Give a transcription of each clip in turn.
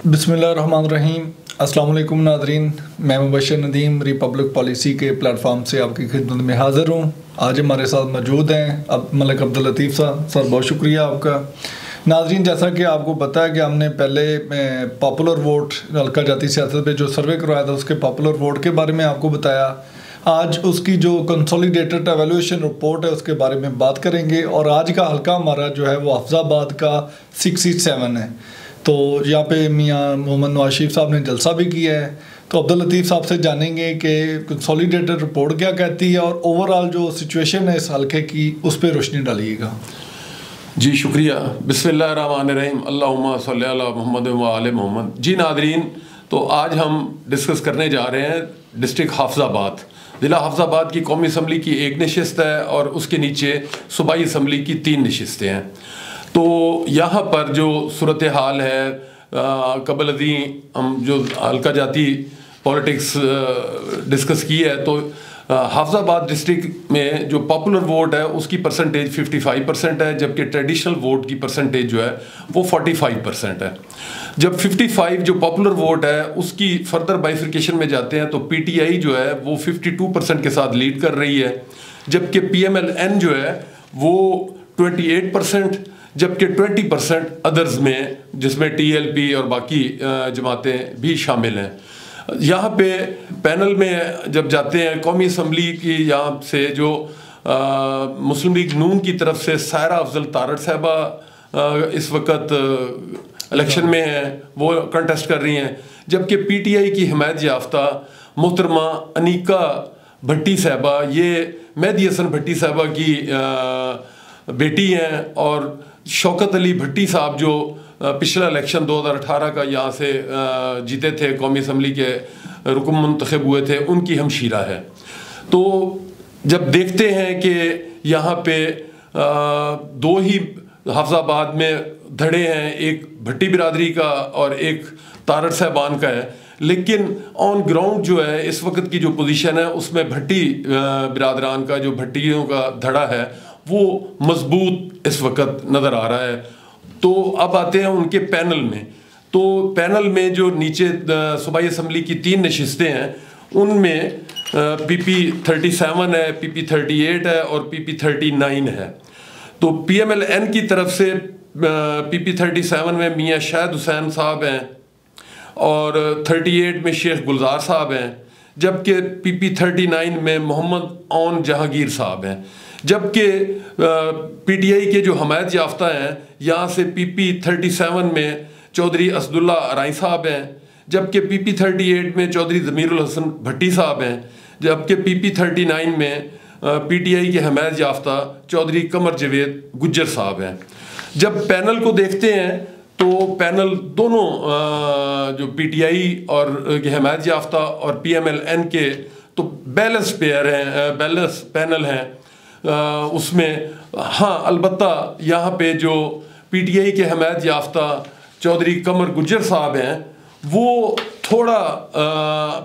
बिस्मिल्लाहिर्रहमानिर्रहीम। अस्सलाम वालेकुम नाज़रीन, मैं मुबश्शिर नदीम रिपब्लिक पॉलिसी के प्लेटफॉर्म से आपकी खिदमत में हाज़िर हूँ। आज हमारे साथ मौजूद हैं अब मलिक अब्दुल लतीफ़ साहब। सर बहुत शुक्रिया आपका। नाज़रीन, जैसा कि आपको पता है कि हमने पहले पॉपुलर वोट हल्का जाती सियासत पे जो सर्वे करवाया था उसके पॉपुलर वोट के बारे में आपको बताया। आज उसकी जो कंसोलिडेटेड एवेल्यूएशन रिपोर्ट है उसके बारे में बात करेंगे। और आज का हल्का हमारा जो है वो हफ्ज़ाबाद का 67 है। तो यहाँ पे मियाँ मोहम्मद नवाज शरीफ साहब ने जलसा भी किया है। तो अब्दुल लतीफ़ साहब से जानेंगे कि कंसोलिडेटेड रिपोर्ट क्या कहती है और ओवरऑल जो सिचुएशन है इस हल्के की उस पर रोशनी डालिएगा। जी शुक्रिया। बिस्मिल्लाहिर्रहमानिर्रहीम। अल्लाहुम्मा सल्ली अला मुहम्मद व आले मोहम्मद। जी नाज़रीन, तो आज हम डिस्कस करने जा रहे हैं डिस्ट्रिक्ट हाफिज़ाबाद। ज़िला हाफिज़ाबाद की कौमी असम्बली की एक नशिस्त है और उसके नीचे सूबाई असम्बली की 3 नशिस्तें हैं। तो यहाँ पर जो सूरत हाल है, कबल अदी हम जो हल्का जाती पॉलिटिक्स डिस्कस की है, तो हाफिज़ाबाद डिस्ट्रिक्ट में जो पॉपुलर वोट है उसकी परसेंटेज 55% है, जबकि ट्रेडिशनल वोट की परसेंटेज जो है वो 45% है। जब 55 जो पॉपुलर वोट है उसकी फर्दर बाइफिकेशन में जाते हैं तो पीटीआई जो है वो 52% के साथ लीड कर रही है, जबकि पीएमएलएन जो है वो 28%, जबकि 20% अदर्स में, जिसमें टीएलपी और बाकी जमातें भी शामिल हैं। यहाँ पे पैनल में जब जाते हैं कौमी असम्बली की, यहाँ से जो मुस्लिम लीग नून की तरफ से सायरा अफजल तारड़ साहबा इस वक्त इलेक्शन में हैं, वो कंटेस्ट कर रही हैं, जबकि पीटीआई की हिमायत याफ्ता मोहतरमा अनीका भट्टी साहबा, ये मेहदी हसन भट्टी साहबा की बेटी हैं, और शौकत अली भट्टी साहब जो पिछला इलेक्शन 2018 का यहाँ से जीते थे, कौमी असम्बली के रुकन मुंतखब हुए थे, उनकी हमशीरा है। तो जब देखते हैं कि यहाँ पे 2 ही हाफिज़ाबाद में धड़े हैं, एक भट्टी बिरादरी का और एक तारड़ साहबान का है, लेकिन ऑन ग्राउंड जो है इस वक्त की जो पोजीशन है उसमें भट्टी बिरादरान का, जो भट्टियों का धड़ा है, वो मजबूत इस वक्त नज़र आ रहा है। तो अब आते हैं उनके पैनल में। तो पैनल में जो नीचे सूबाई असम्बली की 3 नशिस्तें हैं उनमें पीपी 37 है, पीपी 38 है और पीपी 39 है। तो पीएमएलएन की तरफ से पीपी 37 में मियाँ शाहिद हुसैन साहब हैं और 38 में शेख गुलजार साहब हैं, जबकि पीपी 39 में मोहम्मद ओन जहांगीर साहब हैं। जबकि पीटीआई के जो हमायत याफ्ता हैं, यहाँ से पीपी 37 में चौधरी असदुल्ला अराई साहब हैं, जबकि पीपी 38 में चौधरी ज़मीरुल हसन भट्टी साहब हैं, जबकि पीपी 39 में पीटीआई के हमायत याफ्ता चौधरी कमर जवेद गुज्जर साहब हैं। जब पैनल को देखते हैं तो पैनल दोनों जो पीटीआई और के हमायत याफ्ता और पीएमएलएन के तो बैलेंस पेयर हैं, बैलेंस पैनल हैं उसमें। हाँ, अलबत्ता यहाँ पे जो पीटीआई के हमायत याफ्ता चौधरी कमर गुज्जर साहब हैं वो थोड़ा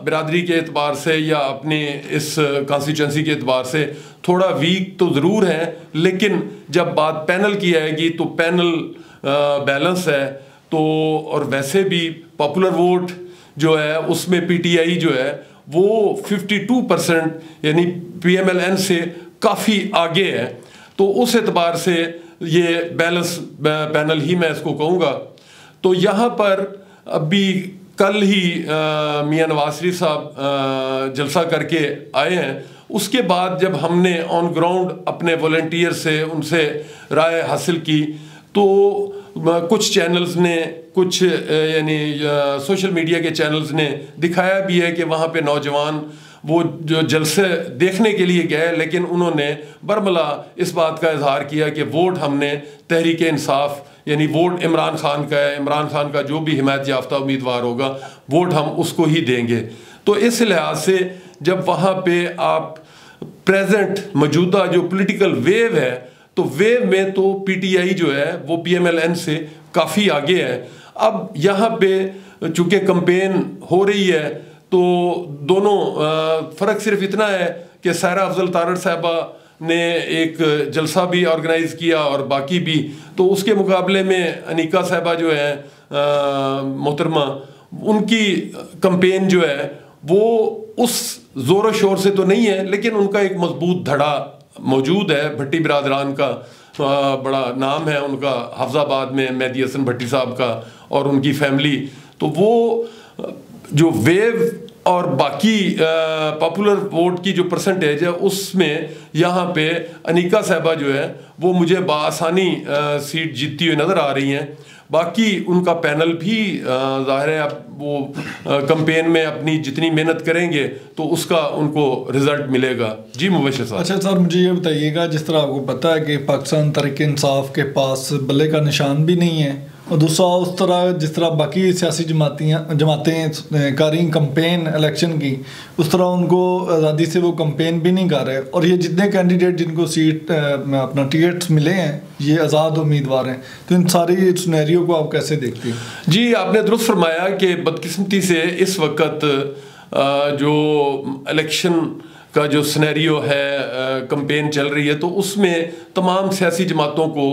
बिरादरी के एतबार से या अपने इस कॉन्स्टिट्यूंसी के एतबार से थोड़ा वीक तो ज़रूर हैं, लेकिन जब बात पैनल की आएगी तो पैनल बैलेंस है। तो और वैसे भी पॉपुलर वोट जो है उसमें पीटीआई जो है वो 52% यानी पीएमएलएन से काफ़ी आगे है। तो उस एतबार से ये बैलेंस पैनल ही मैं इसको कहूँगा। तो यहाँ पर अभी कल ही मियाँ नवाज शरीफ साहब जलसा करके आए हैं। उसके बाद जब हमने ऑन ग्राउंड अपने वॉलंटियर से उनसे राय हासिल की तो कुछ चैनल्स ने, कुछ यानी सोशल मीडिया के चैनल्स ने दिखाया भी है कि वहाँ पे नौजवान वो जो जलसे देखने के लिए गए, लेकिन उन्होंने बरमला इस बात का इजहार किया कि वोट हमने तहरीक इंसाफ यानी वोट इमरान खान का है, इमरान खान का जो भी हिमायत याफ्ता उम्मीदवार होगा वोट हम उसको ही देंगे। तो इस लिहाज से जब वहाँ पे आप प्रेजेंट मौजूदा जो पॉलिटिकल वेव है, तो वेव में तो पीटीआई जो है वो पीएमएलएन से काफ़ी आगे है। अब यहाँ पे चूँकि कैंपेन हो रही है तो दोनों फ़र्क सिर्फ इतना है कि सायरा अफजल तारड़ साहबा ने एक जलसा भी ऑर्गेनाइज़ किया और बाकी भी, तो उसके मुकाबले में अनीका साहबा जो है मोहतरमा, उनकी कंपेन जो है वो उस ज़ोर शोर से तो नहीं है, लेकिन उनका एक मजबूत धड़ा मौजूद है। भट्टी बिरादरान का बड़ा नाम है उनका हाफजाबाद में, मेहदी हसन भट्टी साहब का और उनकी फैमिली। तो वो जो वेव और बाकी पॉपुलर वोट की जो परसेंटेज है उसमें यहाँ पे अनीका साहबा जो है वो मुझे बासानी सीट जीतती हुई नज़र आ रही हैं। बाकी उनका पैनल भी ज़ाहिर है अब वो कैंपेन में अपनी जितनी मेहनत करेंगे तो उसका उनको रिजल्ट मिलेगा। जी मुबशर साहब। अच्छा सर, मुझे ये बताइएगा, जिस तरह आपको पता है कि पाकिस्तान तहरीक-ए-इंसाफ के पास बल्ले का निशान भी नहीं है, और दूसरा उस तरह जिस तरह बाकी सियासी जमातें कर रही कंपेन इलेक्शन की, उस तरह उनको आज़ादी से वो कंपेन भी नहीं कर रहे। और ये जितने कैंडिडेट जिनको सीट अपना टिकट्स मिले हैं ये आज़ाद उम्मीदवार हैं, तो इन सारी सिनेरियो को आप कैसे देखते हैं? जी आपने दुरुस्त फरमाया कि बदकिस्मती से इस वक्त जो इलेक्शन का जो सिनेरियो है, कंपेन चल रही है, तो उसमें तमाम सियासी जमातों को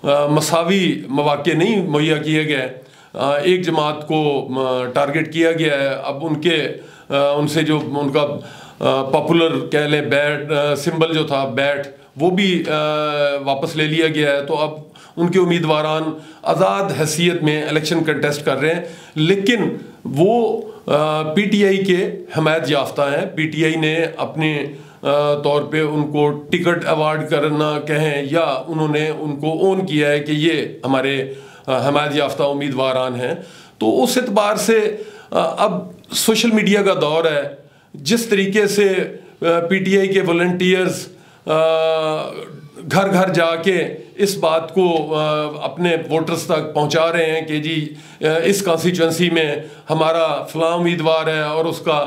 मसावी मौके नहीं मुहैया किए गए। एक जमात को टारगेट किया गया है। अब उनसे जो उनका पॉपुलर कह लें बैट सिंबल जो था बैट, वो भी वापस ले लिया गया है। तो अब उनके उम्मीदवारान आज़ाद हैसियत में इलेक्शन कंटेस्ट कर रहे हैं, लेकिन वो पीटीआई के हमायत याफ्ता हैं। पीटीआई ने अपने तौर पे उनको टिकट अवार्ड करना कहें या उन्होंने उनको ओन किया है कि ये हमारे हमायत याफ्ता उम्मीदवारान हैं। तो उस एतबार से अब सोशल मीडिया का दौर है। जिस तरीके से पीटीआई के वॉलंटियर्स घर घर जाके इस बात को अपने वोटर्स तक पहुंचा रहे हैं कि जी इस कॉन्स्टिट्यूंसी में हमारा फलां उम्मीदवार है और उसका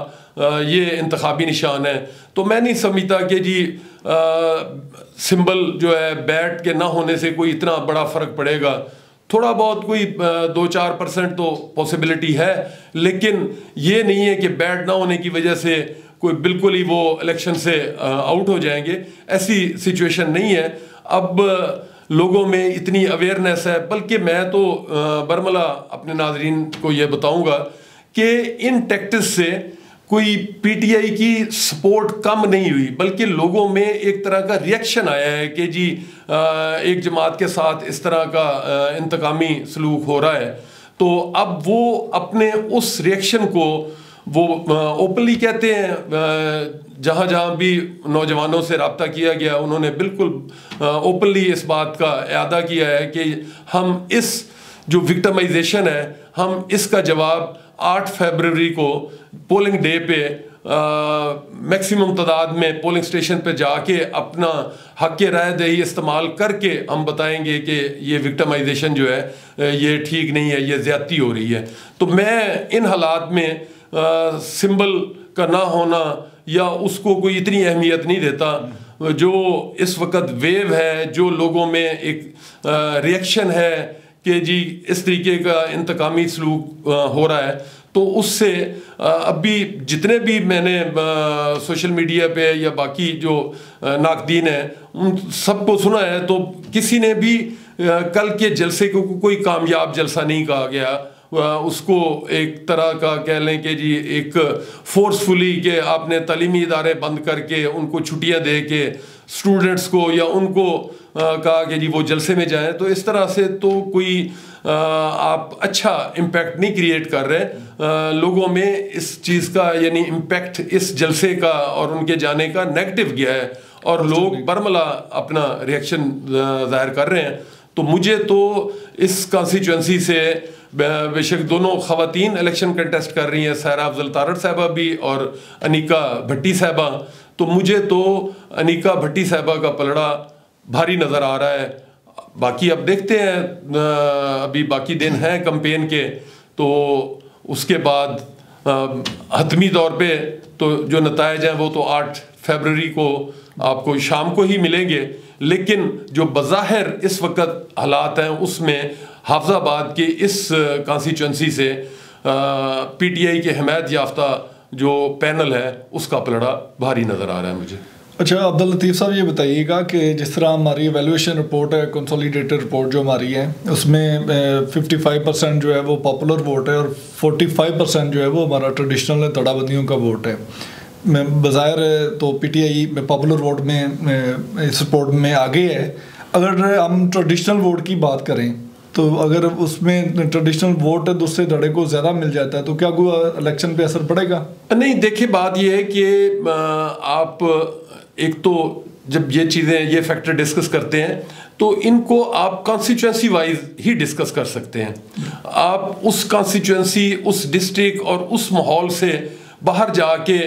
ये इंतखाबी निशान है, तो मैं नहीं समझता कि जी सिंबल जो है बैट के ना होने से कोई इतना बड़ा फ़र्क पड़ेगा। थोड़ा बहुत कोई 2-4% तो पॉसिबिलिटी है, लेकिन ये नहीं है कि बैट ना होने की वजह से कोई बिल्कुल ही वो इलेक्शन से आउट हो जाएंगे। ऐसी सिचुएशन नहीं है। अब लोगों में इतनी अवेयरनेस है, बल्कि मैं तो बरमला अपने नाजरीन को ये बताऊंगा कि इन टैक्टिस से कोई पीटीआई की सपोर्ट कम नहीं हुई, बल्कि लोगों में एक तरह का रिएक्शन आया है कि जी एक जमात के साथ इस तरह का इंतकामी सलूक हो रहा है। तो अब वो अपने उस रिएक्शन को वो ओपनली कहते हैं। जहाँ जहाँ भी नौजवानों से रब्ता किया गया उन्होंने बिल्कुल ओपनली इस बात का इआदा किया है कि हम इस जो विक्टिमाइजेशन है, हम इसका जवाब 8 फरवरी को पोलिंग डे पे मैक्सिमम तादाद में पोलिंग स्टेशन पे जाके अपना हक के राय दही इस्तेमाल करके हम बताएंगे कि ये विक्टिमाइजेशन जो है ये ठीक नहीं है, ये ज़्यादती हो रही है। तो मैं इन हालात में सिंबल का ना होना या उसको कोई इतनी अहमियत नहीं देता। जो इस वक्त वेव है, जो लोगों में एक रिएक्शन है कि जी इस तरीके का इंतकामी सलूक हो रहा है, तो उससे अभी जितने भी मैंने सोशल मीडिया पे या बाकी जो नाकदीन है उन सबको सुना है, तो किसी ने भी कल के जलसे को कोई कामयाब जलसा नहीं कहा गया। उसको एक तरह का कह लें कि जी एक फोर्सफुली कि आपने तालीमी इदारे बंद करके उनको छुट्टियां दे के स्टूडेंट्स को या उनको कहा कि जी वो जलसे में जाएं, तो इस तरह से तो कोई आप अच्छा इम्पैक्ट नहीं क्रिएट कर रहे। लोगों में इस चीज़ का यानी इम्पैक्ट इस जलसे का और उनके जाने का नेगेटिव गया है और लोग बरमला अपना रिएक्शन जाहिर कर रहे हैं। तो मुझे तो इस कॉन्स्टिट्यूंसी से बेशक दोनों ख़वातीन इलेक्शन कंटेस्ट कर रही हैं, सायरा अफजल तारड़ साहबा भी और अनीका भट्टी साहबा, तो मुझे तो अनीका भट्टी साहबा का पलड़ा भारी नज़र आ रहा है। बाकी अब देखते हैं, अभी बाकी दिन हैं कैंपेन के, तो उसके बाद हतमी तौर पे तो जो नतायज हैं वो तो 8 फरवरी को आपको शाम को ही मिलेंगे। लेकिन जो बज़ाहिर इस वक्त हालात हैं उसमें हाफजाबाद के इस कॉन्स्टिट्यूंसी से पीटीआई के हमायत याफ्ता जो पैनल है उसका पलड़ा भारी नज़र आ रहा है मुझे। अच्छा अब्दुल लतीफ़ साहब, ये बताइएगा कि जिस तरह हमारी एवेल्यूएशन रिपोर्ट है, कंसोलिडेटेड रिपोर्ट जो हमारी है, उसमें 55% जो है वो पॉपुलर वोट है और 45% जो है वो हमारा ट्रेडिशनल है, तड़ाबंदियों का वोट है। बज़ाहिर तो पीटीआई में पॉपुलर वोट में इस रिपोर्ट में आगे है। अगर हम ट्रेडिशनल वोट की बात करें तो अगर उसमें ट्रेडिशनल वोट दूसरे धड़े को ज़्यादा मिल जाता है तो क्या कोई इलेक्शन पे असर पड़ेगा? नहीं, देखिए बात ये है कि आप एक तो जब ये चीज़ें, ये फैक्टर डिस्कस करते हैं तो इनको आप कॉन्स्टिट्यूंसी वाइज ही डिस्कस कर सकते हैं। आप उस कॉन्स्टिट्यूंसी, उस डिस्ट्रिक्ट और उस माहौल से बाहर जाके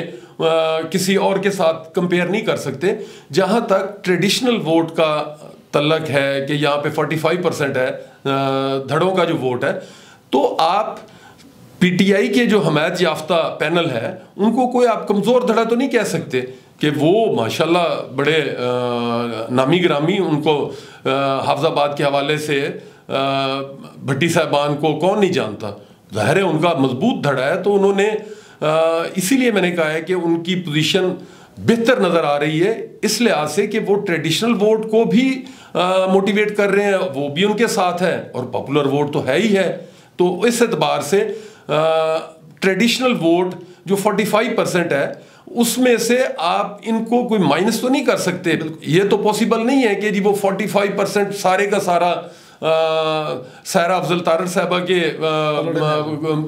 किसी और के साथ कंपेयर नहीं कर सकते। जहाँ तक ट्रेडिशनल वोट का तल्लक है कि यहाँ पे 45% है धड़ों का जो वोट है, तो आप पीटीआई के जो हमायत याफ्ता पैनल है उनको कोई आप कमज़ोर धड़ा तो नहीं कह सकते कि वो माशाल्लाह बड़े नामी ग्रामी, उनको हाफजाबाद के हवाले से भट्टी साहबान को कौन नहीं जानता, ज़ाहिर है उनका मजबूत धड़ा है। तो उन्होंने इसीलिए मैंने कहा है कि उनकी पोजीशन बेहतर नज़र आ रही है इस लिहाज से कि वो ट्रेडिशनल वोट को भी मोटिवेट कर रहे हैं, वो भी उनके साथ है और पॉपुलर वोट तो है ही है। तो इस एतबार से ट्रेडिशनल वोट जो 45% है उसमें से आप इनको कोई माइनस तो नहीं कर सकते। ये तो पॉसिबल नहीं है कि जी वो 45% सारे का सारा सायरा अफजल तारड़ साहबा के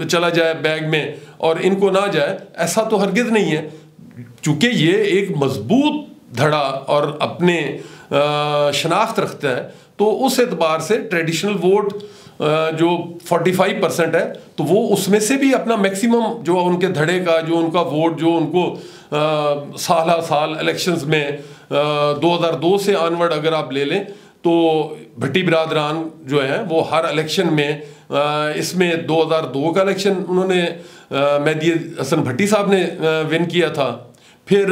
चला जाए बैग में और इनको ना जाए, ऐसा तो हरगिज नहीं है। चूंकि ये एक मजबूत धड़ा और अपने शनाख्त रखता है, तो उस एतबार से ट्रेडिशनल वोट जो 45% है तो वो उसमें से भी अपना मैक्सिमम जो उनके धड़े का, जो उनका वोट, जो उनको साल इलेक्शंस में 2002 से ऑनवर्ड अगर आप ले लें तो भट्टी बिरादरान जो है वो हर इलेक्शन में, इसमें 2002 का इलेक्शन उन्होंने मेहदी हसन भट्टी साहब ने विन किया था, फिर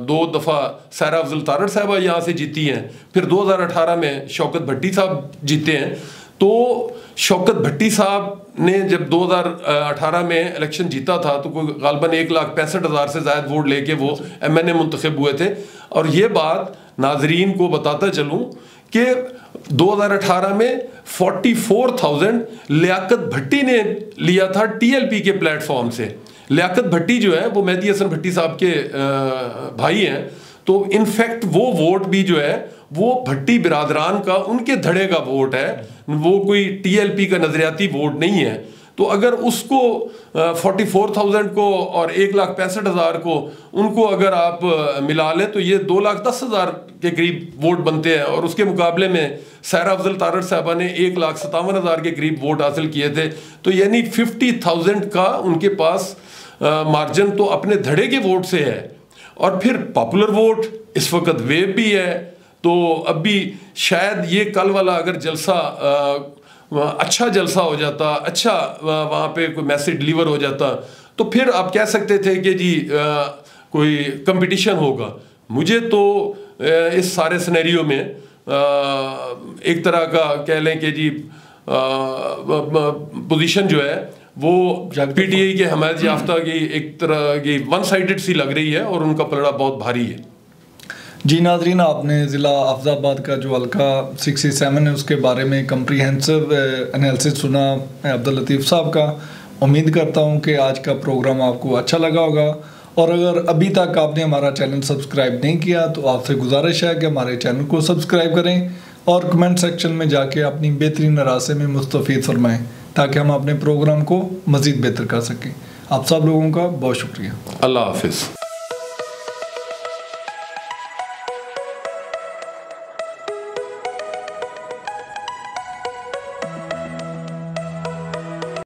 2 दफ़ा सायरा अफजल तारड़ साहबा यहाँ से जीती हैं, फिर 2018 में शौकत भट्टी साहब जीते हैं। तो शौकत भट्टी साहब ने जब 2018 में इलेक्शन जीता था तो कोई गालबन 1,65,000 से ज़्यादा वोट लेके वो MNA मुंतखब हुए थे। और ये बात नाजरीन को बताता चलूँ कि 2018 में 44,000 लियाकत भट्टी ने लिया था TLP के प्लेटफॉर्म से। लियाकत भट्टी जो है वो मेहदी हसन भट्टी साहब के भाई हैं, तो इनफैक्ट वो वोट भी जो है वो भट्टी बिरादरान का, उनके धड़े का वोट है, वो कोई TLP का नजरियाती वोट नहीं है। तो अगर उसको 44,000 को और 1,65,000 को उनको अगर आप मिला लें तो ये 2,10,000 के करीब वोट बनते हैं। और उसके मुकाबले में सायरा अफजल तारड़ साहबा ने 1,57,000 के करीब वोट हासिल किए थे। तो यानी 50,000 का उनके पास मार्जिन तो अपने धड़े के वोट से है। और फिर पॉपुलर वोट इस वक्त वेव भी है, तो अब भी शायद ये कल वाला अगर जलसा अच्छा जलसा हो जाता, अच्छा वहाँ पे कोई मैसेज डिलीवर हो जाता, तो फिर आप कह सकते थे कि जी कोई कंपटीशन होगा। मुझे तो इस सारे सिनेरियो में एक तरह का कह लें कि जी पोजीशन जो है वो पीटीआई के हमायत याफ्ता की एक तरह की वन साइडेड सी लग रही है और उनका पलड़ा बहुत भारी है। जी नाज़रीन, आपने ज़िला हाफिज़ाबाद का जो हल्का 67 है उसके बारे में कम्प्रीहेंसिव एनालिसिस सुना अब्दुल लतीफ़ साहब का। उम्मीद करता हूँ कि आज का प्रोग्राम आपको अच्छा लगा होगा, और अगर अभी तक आपने हमारा चैनल सब्सक्राइब नहीं किया तो आपसे गुजारिश है कि हमारे चैनल को सब्सक्राइब करें और कमेंट सेक्शन में जाके अपनी बेहतरीन रास्ते में मुस्तफ़ीद फरमाएँ ताकि हम अपने प्रोग्राम को मज़ीद बेहतर कर सकें। आप सब लोगों का बहुत शुक्रिया। अल्लाह हाफिज़।